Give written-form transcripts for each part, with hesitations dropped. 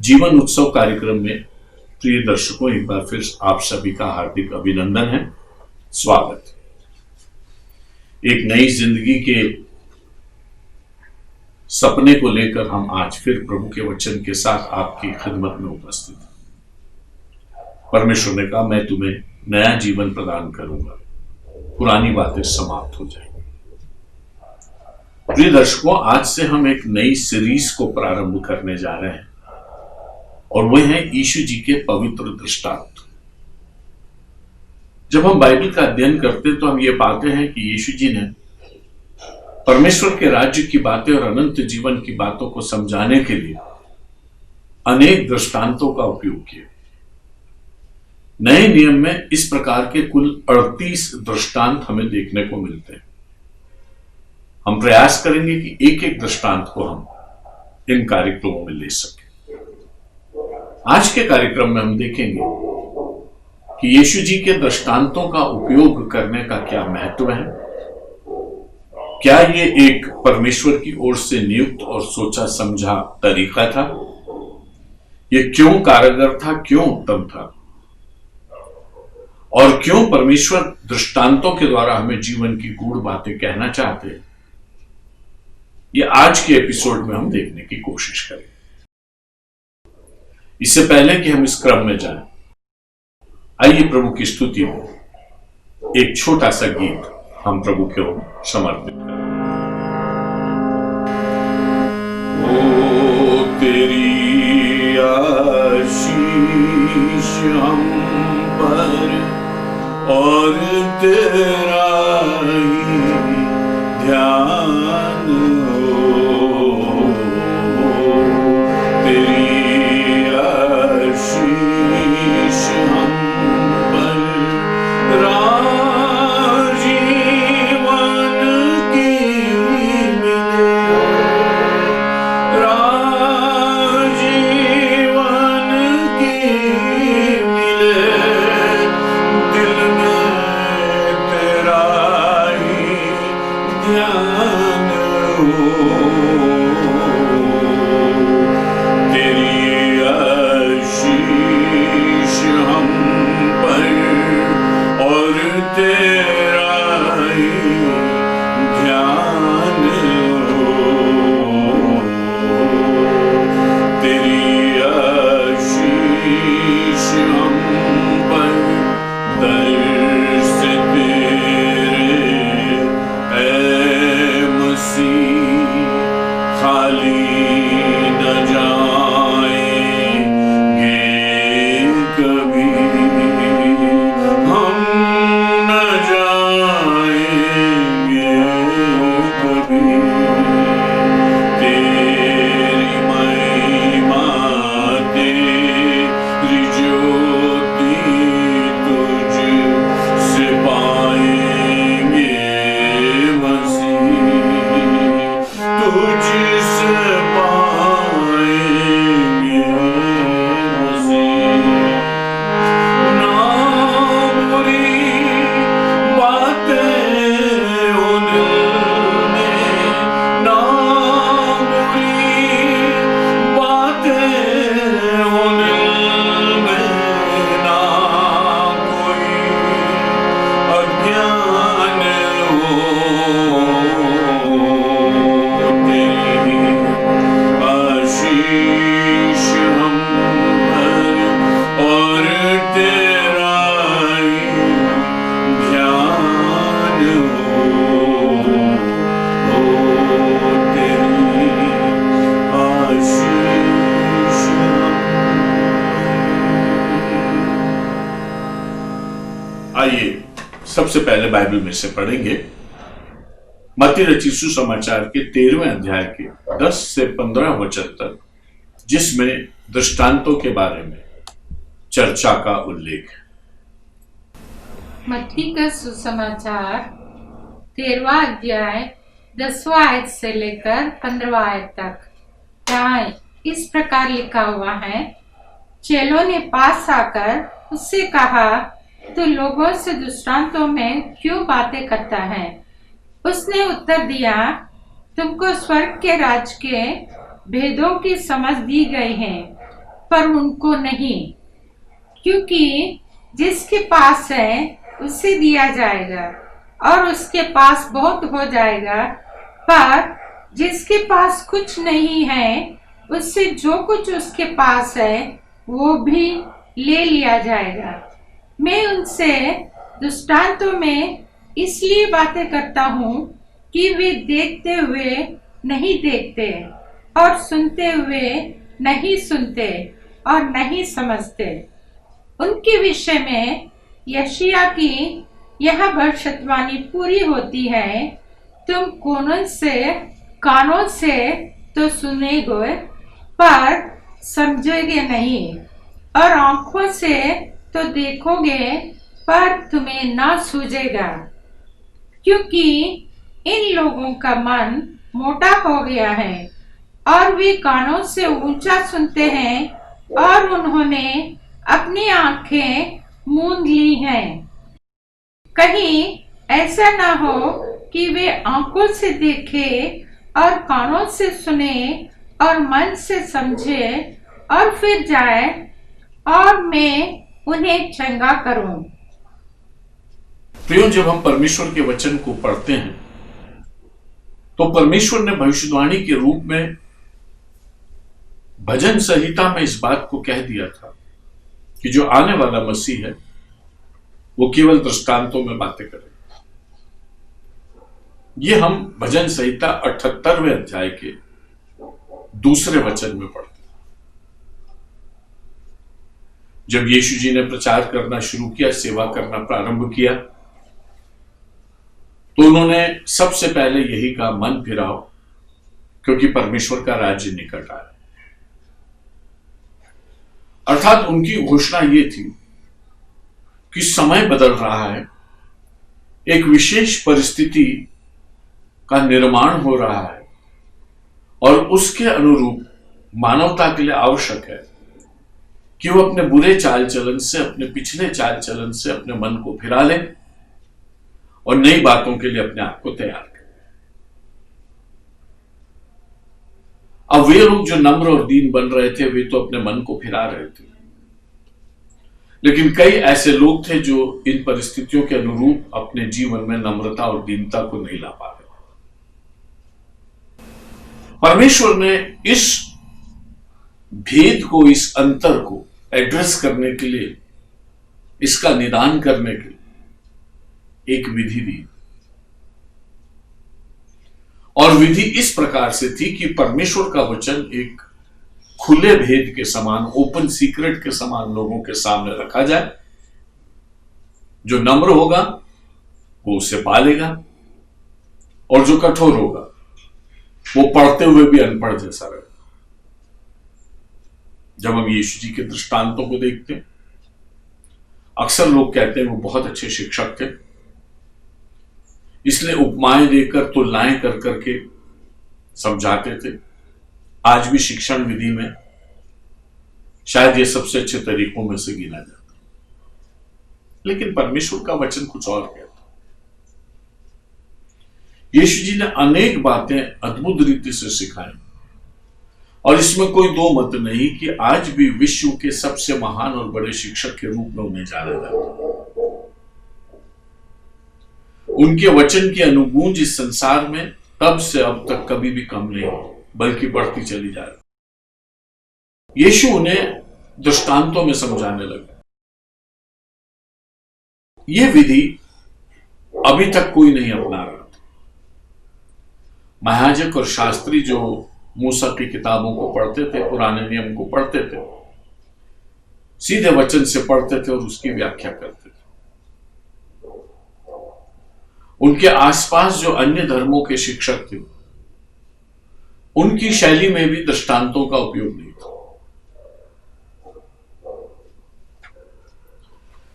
जीवन उत्सव कार्यक्रम में प्रिय दर्शकों, एक बार फिर आप सभी का हार्दिक अभिनंदन है, स्वागत। एक नई जिंदगी के सपने को लेकर हम आज फिर प्रभु के वचन के साथ आपकी खिदमत में उपस्थित हैं। परमेश्वर ने कहा, मैं तुम्हें नया जीवन प्रदान करूंगा, पुरानी बातें समाप्त हो जाएंगी। प्रिय दर्शकों, आज से हम एक नई सीरीज को प्रारंभ करने जा रहे हैं और वह है यीशु जी के पवित्र दृष्टांत। जब हम बाइबल का अध्ययन करते हैं तो हम ये पाते हैं कि यीशु जी ने परमेश्वर के राज्य की बातें और अनंत जीवन की बातों को समझाने के लिए अनेक दृष्टांतों का उपयोग किया। नए नियम में इस प्रकार के कुल 38 दृष्टांत हमें देखने को मिलते हैं। हम प्रयास करेंगे कि एक एक दृष्टांत को हम इन कार्यक्रमों में ले सकें। आज के कार्यक्रम में हम देखेंगे कि यीशु जी के दृष्टांतों का उपयोग करने का क्या महत्व है, क्या ये एक परमेश्वर की ओर से नियुक्त और सोचा समझा तरीका था, ये क्यों कारगर था, क्यों उत्तम था, और क्यों परमेश्वर दृष्टांतों के द्वारा हमें जीवन की गूढ़ बातें कहना चाहते हैं, ये आज के एपिसोड में हम देखने की कोशिश करें। इससे पहले कि हम इस क्रम में जाएं, आइए प्रभु की स्तुति में एक छोटा सा गीत हम प्रभु के ओर समर्पित करें। ओ तेरी आशीष हम पर और तेरा ही ध्यान हो, तेरी आशीष हम पर राजीवन की मिले, राजीवन की मिले, दिल में तेरा ही ध्यान हो, तेरी आशीष हम पर और तेरा ही ध्यान हो, तेरी आशीष हम पर दर्श तेरे ऐ मसीह खाली न जाएंगे कभी, हम न जाएंगे कभी, तेरी महिमा तेरी ज्योति तुझ से पाएंगे मसीह, तुझसे पाएंगे मसीह। ना बुरी बातें हो दिल में, ना बुरी बातें हो दिल में, ना कोई अज्ञान हो, तेरी आशीष हम पर और तेरा ही ध्यान हो, तेरी आशीष हम। आइए सबसे पहले बाइबल में से पढ़ेंगे मत्ती रचित सुसमाचार के 13वें अध्याय के 10 से 15 वचन तक, जिसमें दृष्टांतों के बारे में चर्चा का उल्लेख है। मत्ती का सुसमाचार 13वां अध्याय 10वां आयत से लेकर 15वां आयत तक, जहाँ इस प्रकार लिखा हुआ है, चेलों ने पास आकर उससे कहा, तू लोगों से दृष्टांतों में क्यों बातें करता है? उसने उत्तर दिया, तुमको स्वर्ग के राज के भेदों की समझ दी गई है, पर उनको नहीं, क्योंकि जिसके पास है उसे दिया जाएगा और उसके पास बहुत हो जाएगा, पर जिसके पास कुछ नहीं है उससे जो कुछ उसके पास है वो भी ले लिया जाएगा। मैं उनसे दृष्टांतों में इसलिए बातें करता हूँ कि वे देखते हुए नहीं देखते और सुनते हुए नहीं सुनते और नहीं समझते। उनके विषय में यशायाह की यह भविष्यवाणी पूरी होती है, तुम कानों से तो सुनेगे पर समझोगे नहीं, और आंखों से तो देखोगे पर तुम्हें ना सूझेगा, क्योंकि इन लोगों का मन मोटा हो गया है और वे कानों से ऊंचा सुनते हैं और उन्होंने अपनी आंखें मूंद ली हैं। कहीं ऐसा ना हो कि वे आंखों से देखे और कानों से सुने और मन से समझे और फिर जाए और मैं उन्हें चंगा करूं। प्रियो, जब हम परमेश्वर के वचन को पढ़ते हैं तो परमेश्वर ने भविष्यवाणी के रूप में भजन संहिता में इस बात को कह दिया था कि जो आने वाला मसीह है वो केवल दृष्टांतों में बातें करेगा। ये हम भजन संहिता 78वें अध्याय के दूसरे वचन में पढ़ते हैं। जब यीशु जी ने प्रचार करना शुरू किया, सेवा करना प्रारंभ किया, तो उन्होंने सबसे पहले यही कहा, मन फिराओ क्योंकि परमेश्वर का राज्य निकट आया। अर्थात उनकी घोषणा ये थी कि समय बदल रहा है, एक विशेष परिस्थिति का निर्माण हो रहा है और उसके अनुरूप मानवता के लिए आवश्यक है कि वो अपने बुरे चाल चलन से, अपने पिछले चाल चलन से अपने मन को फिरा ले और नई बातों के लिए अपने आप को तैयार करें। अब वे लोग जो नम्र और दीन बन रहे थे वे तो अपने मन को फिरा रहे थे, लेकिन कई ऐसे लोग थे जो इन परिस्थितियों के अनुरूप अपने जीवन में नम्रता और दीनता को नहीं ला पा रहे। परमेश्वर ने इस भेद को, इस अंतर को एड्रेस करने के लिए, इसका निदान करने के लिए एक विधि दी, और विधि इस प्रकार से थी कि परमेश्वर का वचन एक खुले भेद के समान, ओपन सीक्रेट के समान लोगों के सामने रखा जाए। जो नम्र होगा वो उसे पालेगा और जो कठोर होगा वो पढ़ते हुए भी अनपढ़ जैसा रहेगा। जब हम यीशु जी के दृष्टांतों को देखते हैं, अक्सर लोग कहते हैं वो बहुत अच्छे शिक्षक थे, इसलिए उपमाएं देकर, तुलनाएं कर करके समझाते थे। आज भी शिक्षण विधि में शायद ये सबसे अच्छे तरीकों में से गिना जाता है, लेकिन परमेश्वर का वचन कुछ और कहता है। यीशु जी ने अनेक बातें अद्भुत रीति से सिखाई और इसमें कोई दो मत नहीं कि आज भी विश्व के सबसे महान और बड़े शिक्षक के रूप में उन्हें जाना जाता है। उनके वचन की अनुगूंज इस संसार में तब से अब तक कभी भी कम नहीं हो, बल्कि बढ़ती चली जा रही। यीशु उन्हें दृष्टांतों में समझाने लगे। यह विधि अभी तक कोई नहीं अपना रहा था। महायाजक और शास्त्री जो मूसा की किताबों को पढ़ते थे, पुराने नियम को पढ़ते थे, सीधे वचन से पढ़ते थे और उसकी व्याख्या करते थे। उनके आसपास जो अन्य धर्मों के शिक्षक थे, उनकी शैली में भी दृष्टांतों का उपयोग नहीं था।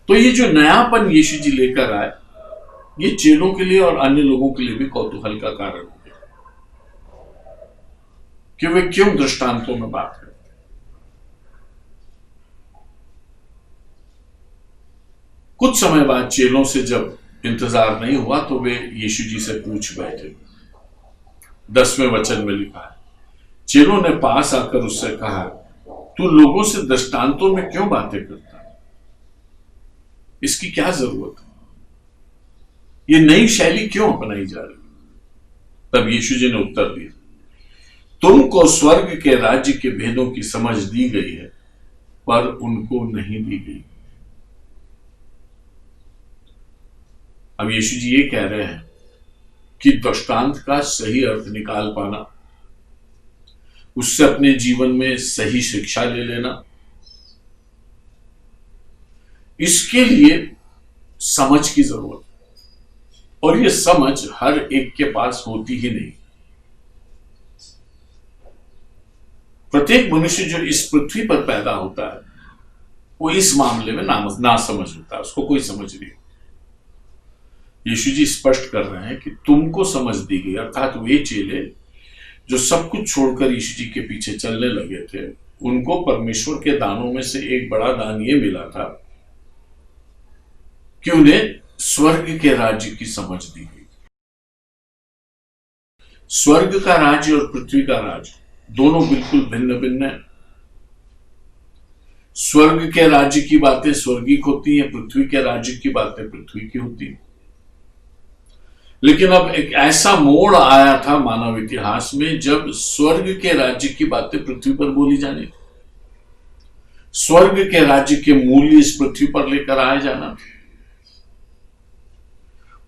तो ये जो नयापन यीशु जी लेकर आए, ये चेलों के लिए और अन्य लोगों के लिए भी कौतूहल का कारण हो गया कि वे क्यों दृष्टांतों में बात करते। कुछ समय बाद चेलों से जब इंतजार नहीं हुआ तो वे यीशु जी से पूछ बैठे। 10वें वचन में लिखा है, चेलों ने पास आकर उससे कहा, तू लोगों से दृष्टांतों में क्यों बातें करता है? इसकी क्या जरूरत है? ये नई शैली क्यों अपनाई जा रही? तब यीशु जी ने उत्तर दिया, तुमको स्वर्ग के राज्य के भेदों की समझ दी गई है, पर उनको नहीं दी गई। अब यीशु जी ये कह रहे हैं कि दृष्टांत का सही अर्थ निकाल पाना, उससे अपने जीवन में सही शिक्षा ले लेना, इसके लिए समझ की जरूरत है। और ये समझ हर एक के पास होती ही नहीं। प्रत्येक मनुष्य जो इस पृथ्वी पर पैदा होता है वो इस मामले में ना समझ होता है, उसको कोई समझ नहीं। यीशु जी स्पष्ट कर रहे हैं कि तुमको समझ दी गई, अर्थात वे चेले जो सब कुछ छोड़कर यीशु जी के पीछे चलने लगे थे, उनको परमेश्वर के दानों में से एक बड़ा दान ये मिला था कि उन्हें स्वर्ग के राज्य की समझ दी गई। स्वर्ग का राज्य और पृथ्वी का राज्य दोनों बिल्कुल भिन्न भिन्न है। स्वर्ग के राज्य की बातें स्वर्गिक होती हैं, पृथ्वी के राज्य की बातें पृथ्वी की होती हैं। लेकिन अब एक ऐसा मोड़ आया था मानव इतिहास में जब स्वर्ग के राज्य की बातें पृथ्वी पर बोली जानी थी। स्वर्ग के राज्य के मूल्य इस पृथ्वी पर लेकर आए जाना,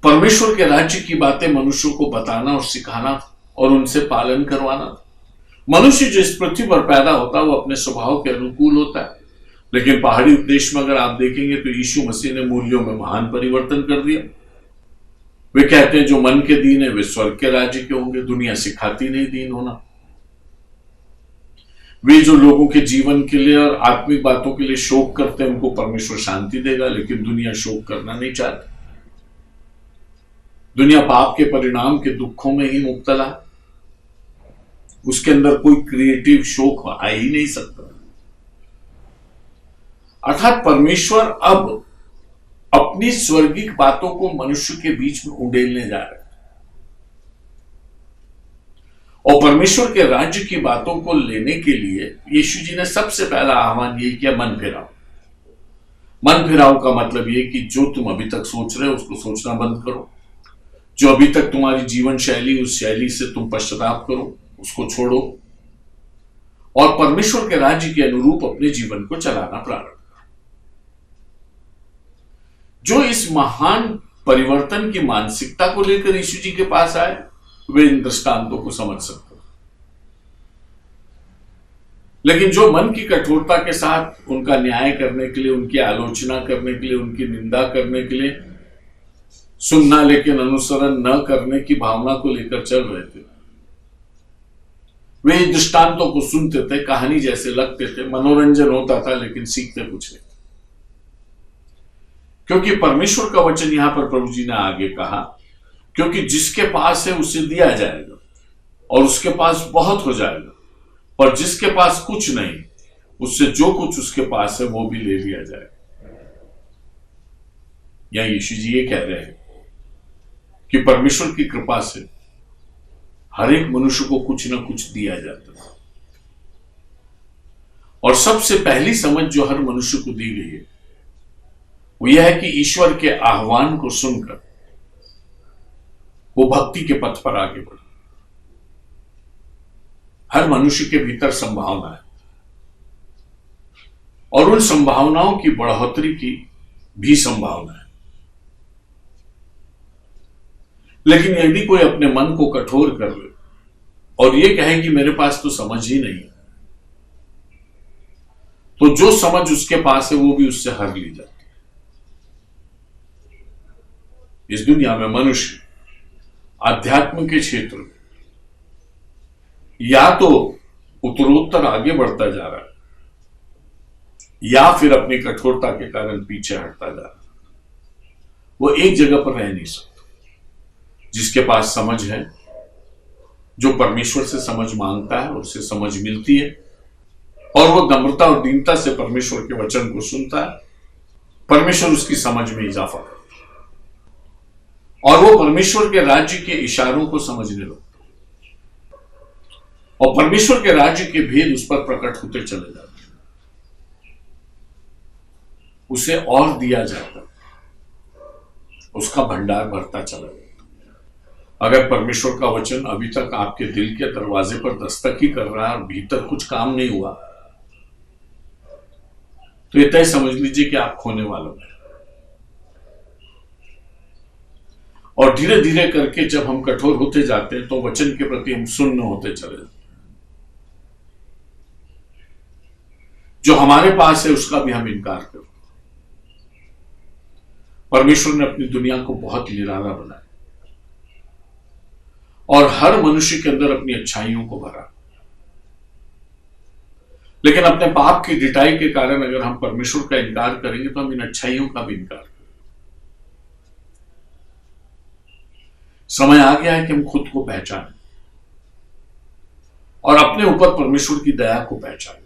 परमेश्वर के राज्य की बातें मनुष्यों को बताना और सिखाना और उनसे पालन करवाना। मनुष्य जो इस पृथ्वी पर पैदा होता है वो अपने स्वभाव के अनुकूल होता है, लेकिन पहाड़ी उपदेश में अगर आप देखेंगे तो यीशु मसीह ने मूल्यों में महान परिवर्तन कर दिया। वे कहते हैं जो मन के दीन है वे स्वर्ग के राज्य के होंगे। दुनिया सिखाती नहीं दीन होना। वे जो लोगों के जीवन के लिए और आत्मिक बातों के लिए शोक करते हैं उनको परमेश्वर शांति देगा, लेकिन दुनिया शोक करना नहीं चाहती। दुनिया पाप के परिणाम के दुखों में ही मुब्तला, उसके अंदर कोई क्रिएटिव शोक आ ही नहीं सकता। अर्थात परमेश्वर अब अपनी स्वर्गिक बातों को मनुष्य के बीच में उड़ेलने जा रहे हैं और परमेश्वर के राज्य की बातों को लेने के लिए यीशु जी ने सबसे पहला आह्वान यही किया, मन फिराओ। मन फिराओ का मतलब यह कि जो तुम अभी तक सोच रहे हो उसको सोचना बंद करो। जो अभी तक तुम्हारी जीवन शैली, उस शैली से तुम पश्चाताप करो, उसको छोड़ो और परमेश्वर के राज्य के अनुरूप अपने जीवन को चलाना प्रारंभ करो। जो इस महान परिवर्तन की मानसिकता को लेकर यीशु जी के पास आए वे इन दृष्टांतों को समझ सकते, लेकिन जो मन की कठोरता के साथ उनका न्याय करने के लिए, उनकी आलोचना करने के लिए, उनकी निंदा करने के लिए, सुनना लेकिन अनुसरण न करने की भावना को लेकर चल रहे थे, वे दृष्टांतों को सुनते थे, कहानी जैसे लगते थे, मनोरंजन होता था, लेकिन सीखते कुछ नहीं। क्योंकि परमेश्वर का वचन यहां पर प्रभु जी ने आगे कहा, क्योंकि जिसके पास है उसे दिया जाएगा और उसके पास बहुत हो जाएगा, पर जिसके पास कुछ नहीं उससे जो कुछ उसके पास है वो भी ले लिया जाएगा। या यीशु जी ये कह रहे हैं कि परमेश्वर की कृपा से हर एक मनुष्य को कुछ ना कुछ दिया जाता है और सबसे पहली समझ जो हर मनुष्य को दी गई है वो यह है कि ईश्वर के आह्वान को सुनकर वो भक्ति के पथ पर आगे बढ़े। हर मनुष्य के भीतर संभावना है और उन संभावनाओं की बढ़ोतरी की भी संभावना है, लेकिन यदि कोई अपने मन को कठोर कर ले और ये कहे कि मेरे पास तो समझ ही नहीं, तो जो समझ उसके पास है वो भी उससे हर ली जाती है। इस दुनिया में मनुष्य आध्यात्म के क्षेत्र में या तो उत्तरोत्तर आगे बढ़ता जा रहा है या फिर अपनी कठोरता के कारण पीछे हटता जा रहा है। वो एक जगह पर रह नहीं सकता। जिसके पास समझ है, जो परमेश्वर से समझ मांगता है, उससे समझ मिलती है और वो नम्रता और दीनता से परमेश्वर के वचन को सुनता है, परमेश्वर उसकी समझ में इजाफा करता है और वो परमेश्वर के राज्य के इशारों को समझने लगता है और परमेश्वर के राज्य के भेद उस पर प्रकट होते चले जाते हैं। उसे और दिया जाता, उसका भंडार बढ़ता चला जाता। अगर परमेश्वर का वचन अभी तक आपके दिल के दरवाजे पर दस्तक ही कर रहा है और भीतर कुछ काम नहीं हुआ, तो ये तय समझ लीजिए कि आप खोने वालों हैं। और धीरे धीरे करके जब हम कठोर होते जाते हैं तो वचन के प्रति हम सुन्न होते चले जाते हैं। जो हमारे पास है उसका भी हम इनकार करते हैं। परमेश्वर ने अपनी दुनिया को बहुत निराला बनाया और हर मनुष्य के अंदर अपनी अच्छाइयों को भरा, लेकिन अपने पाप की डिटाई के कारण अगर हम परमेश्वर का इनकार करेंगे तो हम इन अच्छाइयों का भी इनकार करेंगे। समय आ गया है कि हम खुद को पहचानें और अपने ऊपर परमेश्वर की दया को पहचानें,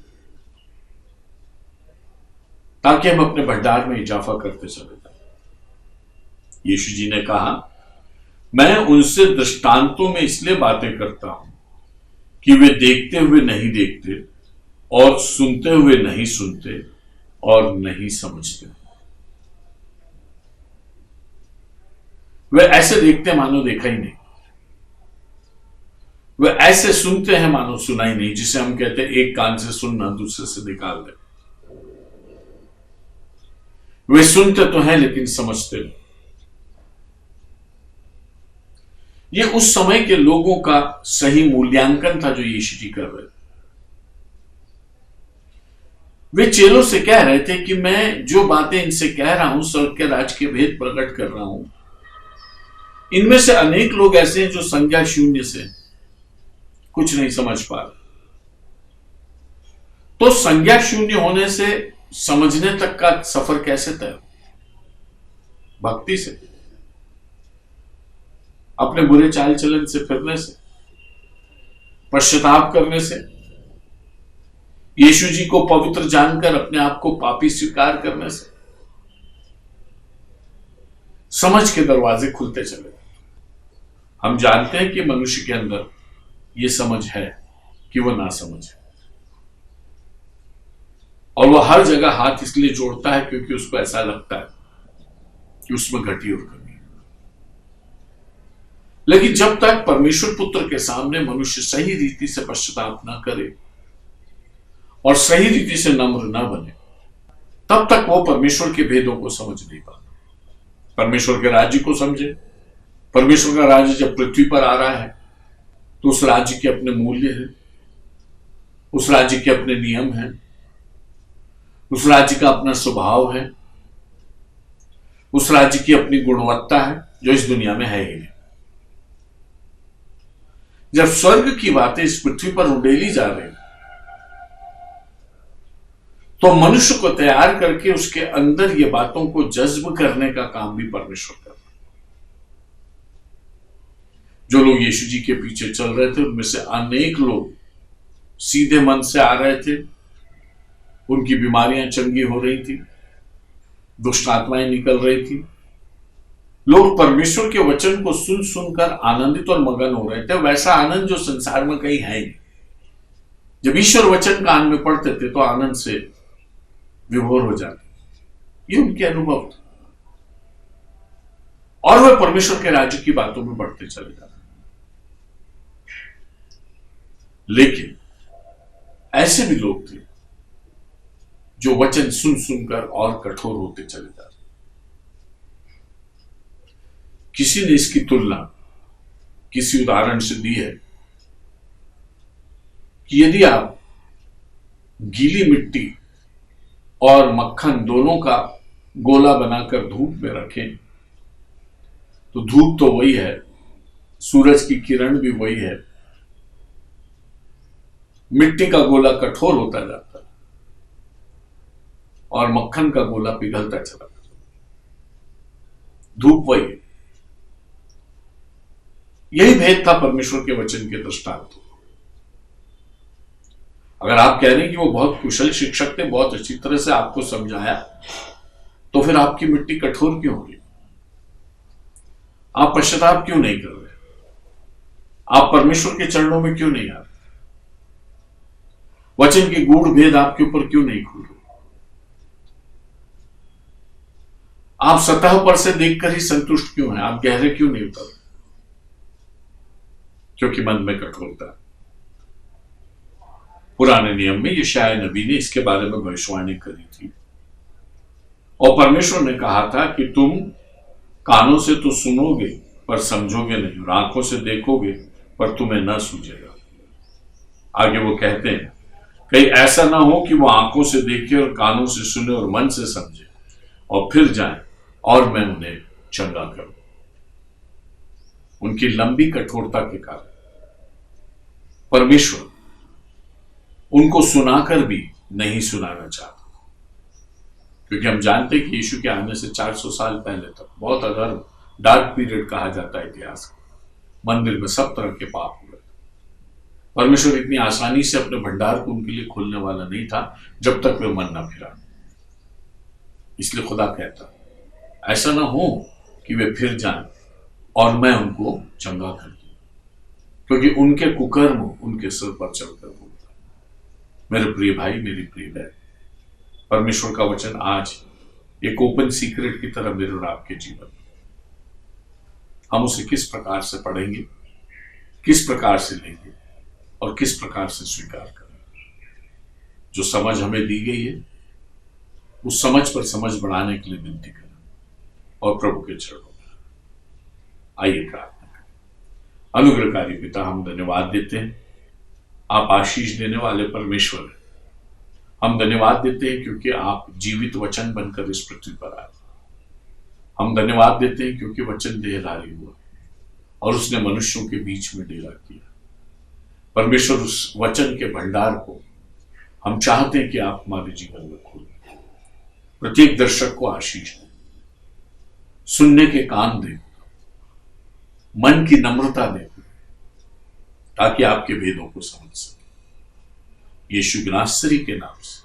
ताकि हम अपने भंडार में इजाफा करते चले जाएं। यीशु जी ने कहा, मैं उनसे दृष्टांतों में इसलिए बातें करता हूं कि वे देखते हुए नहीं देखते और सुनते हुए नहीं सुनते और नहीं समझते। वे ऐसे देखते मानो देखा ही नहीं, वे ऐसे सुनते हैं मानो सुना ही नहीं, जिसे हम कहते हैं एक कान से सुनना दूसरे से निकाल दे। वे सुनते तो हैं लेकिन समझते नहीं। ये उस समय के लोगों का सही मूल्यांकन था जो यीशु जी कर रहे थे। वे चेलों से कह रहे थे कि मैं जो बातें इनसे कह रहा हूं, स्वर्ग के राज के भेद प्रकट कर रहा हूं, इनमें से अनेक लोग ऐसे हैं जो संज्ञा शून्य से कुछ नहीं समझ पा रहे। तो संज्ञा शून्य होने से समझने तक का सफर कैसे तय? भक्ति से, अपने बुरे चाल चलन से फिरने से, पश्चाताप करने से, यीशु जी को पवित्र जानकर अपने आप को पापी स्वीकार करने से समझ के दरवाजे खुलते चले। हम जानते हैं कि मनुष्य के अंदर यह समझ है कि वह ना समझ है, और वह हर जगह हाथ इसलिए जोड़ता है क्योंकि उसको ऐसा लगता है कि उसमें घटी और कमी है। लेकिन जब तक परमेश्वर पुत्र के सामने मनुष्य सही रीति से पश्चाताप ना करे और सही रीति से नम्र ना बने, तब तक वो परमेश्वर के भेदों को समझ नहीं पाता, परमेश्वर के राज्य को समझे। परमेश्वर का राज्य जब पृथ्वी पर आ रहा है तो उस राज्य के अपने मूल्य हैं, उस राज्य के अपने नियम हैं, उस राज्य का अपना स्वभाव है, उस राज्य की अपनी गुणवत्ता है जो इस दुनिया में है ही नहीं। जब स्वर्ग की बातें इस पृथ्वी पर उड़ेली जा रही तो मनुष्य को तैयार करके उसके अंदर ये बातों को जज्ब करने का काम भी परमेश्वर कर रहा है। जो लोग यीशु जी के पीछे चल रहे थे उनमें से अनेक लोग सीधे मन से आ रहे थे, उनकी बीमारियां चंगी हो रही थी, दुष्ट आत्माएं निकल रही थी। लोग परमेश्वर के वचन को सुन सुनकर आनंदित और मगन हो रहे थे, वैसा आनंद जो संसार में कहीं है नहीं। जब ईश्वर वचन कान में पढ़ते थे तो आनंद से विभोर हो जाते। ये उनके अनुभव था और वह परमेश्वर के राज्य की बातों में बढ़ते चले जाते। लेकिन ऐसे भी लोग थे जो वचन सुन सुनकर और कठोर होते चले जाते। किसी ने इसकी तुलना किसी उदाहरण से दी है कि यदि आप गीली मिट्टी और मक्खन दोनों का गोला बनाकर धूप में रखें तो धूप तो वही है, सूरज की किरण भी वही है, मिट्टी का गोला कठोर होता जाता है और मक्खन का गोला पिघलता चला जाता है। धूप वही है। यही भेद था परमेश्वर के वचन के दृष्टांत। अगर आप कह रहे हैं कि वो बहुत कुशल शिक्षक थे, बहुत अच्छी तरह से आपको समझाया, तो फिर आपकी मिट्टी कठोर क्यों होगी? आप पश्चाताप क्यों नहीं कर रहे? आप परमेश्वर के चरणों में क्यों नहीं आ रहे? वचन के गूढ़ भेद आपके ऊपर क्यों नहीं खुल रहे? आप सतह पर से देखकर ही संतुष्ट क्यों हैं? आप गहरे क्यों नहीं उतर? क्योंकि मन में कठोरता। पुराने नियम में यशायाह नबी ने इसके बारे में भविष्यवाणी करी थी और परमेश्वर ने कहा था कि तुम कानों से तो सुनोगे पर समझोगे नहीं, और आंखों से देखोगे पर तुम्हें न सूझेगा। आगे वो कहते हैं, कहीं ऐसा ना हो कि वो आंखों से देखे और कानों से सुने और मन से समझे और फिर जाएं और मैं उन्हें चंगा करूं। उनकी लंबी कठोरता के कारण परमेश्वर उनको सुनाकर भी नहीं सुनाना चाहता, क्योंकि हम जानते हैं कि यीशु के आने से 400 साल पहले तक बहुत अधर्म, डार्क पीरियड कहा जाता है इतिहास का। मंदिर में सब तरह के पाप हुए। परमेश्वर इतनी आसानी से अपने भंडार को उनके लिए खोलने वाला नहीं था जब तक वे मन न फिरा। इसलिए खुदा कहता, ऐसा ना हो कि वे फिर जाएं और मैं उनको चंगा कर दूं, क्योंकि उनके कुकर्म उनके सिर पर चढ़कर होता। मेरे प्रिय भाई, मेरी प्रिय बहन, परमेश्वर का वचन आज एक ओपन सीक्रेट की तरह मेरे और आपके जीवन में, हम उसे किस प्रकार से पढ़ेंगे, किस प्रकार से लेंगे और किस प्रकार से स्वीकार करेंगे। जो समझ हमें दी गई है उस समझ पर समझ बढ़ाने के लिए विनती करें और प्रभु के चरणों में आइए प्रार्थना करें। अनुग्रहकारी पिता, हम धन्यवाद देते हैं, आप आशीष देने वाले परमेश्वर हैं। हम धन्यवाद देते हैं क्योंकि आप जीवित वचन बनकर इस पृथ्वी पर आए। हम धन्यवाद देते हैं क्योंकि वचन देहधारी हुआ और उसने मनुष्यों के बीच में डेरा किया। परमेश्वर, उस वचन के भंडार को हम चाहते हैं कि आप हमारे जीवन में खोलें। प्रत्येक दर्शक को आशीष दें, सुनने के कान दें, मन की नम्रता दें, ताकि आपके भेदों को समझ सके। यीशु नासरी के नाम से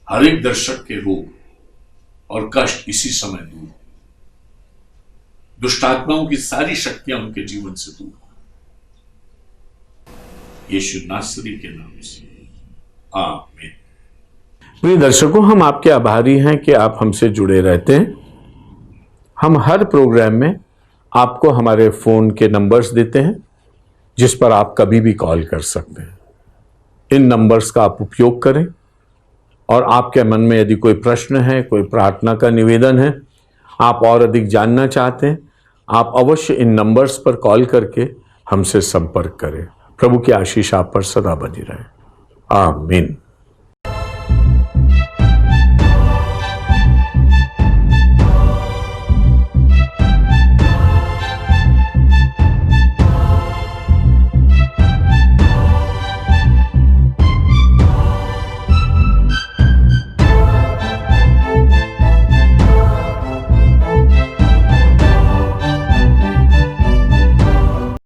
हर एक दर्शक के रोग और कष्ट इसी समय दूर, दुष्टात्माओं की सारी शक्तियां उनके जीवन से दूर, यीशु नासरी के नाम से, आमीन। प्रिय दर्शकों, हम आपके आभारी हैं कि आप हमसे जुड़े रहते हैं। हम हर प्रोग्राम में आपको हमारे फोन के नंबर्स देते हैं जिस पर आप कभी भी कॉल कर सकते हैं। इन नंबर्स का आप उपयोग करें और आपके मन में यदि कोई प्रश्न है, कोई प्रार्थना का निवेदन है, आप और अधिक जानना चाहते हैं, आप अवश्य इन नंबर्स पर कॉल करके हमसे संपर्क करें। प्रभु की आशीष आप पर सदा बनी रहे। आमीन।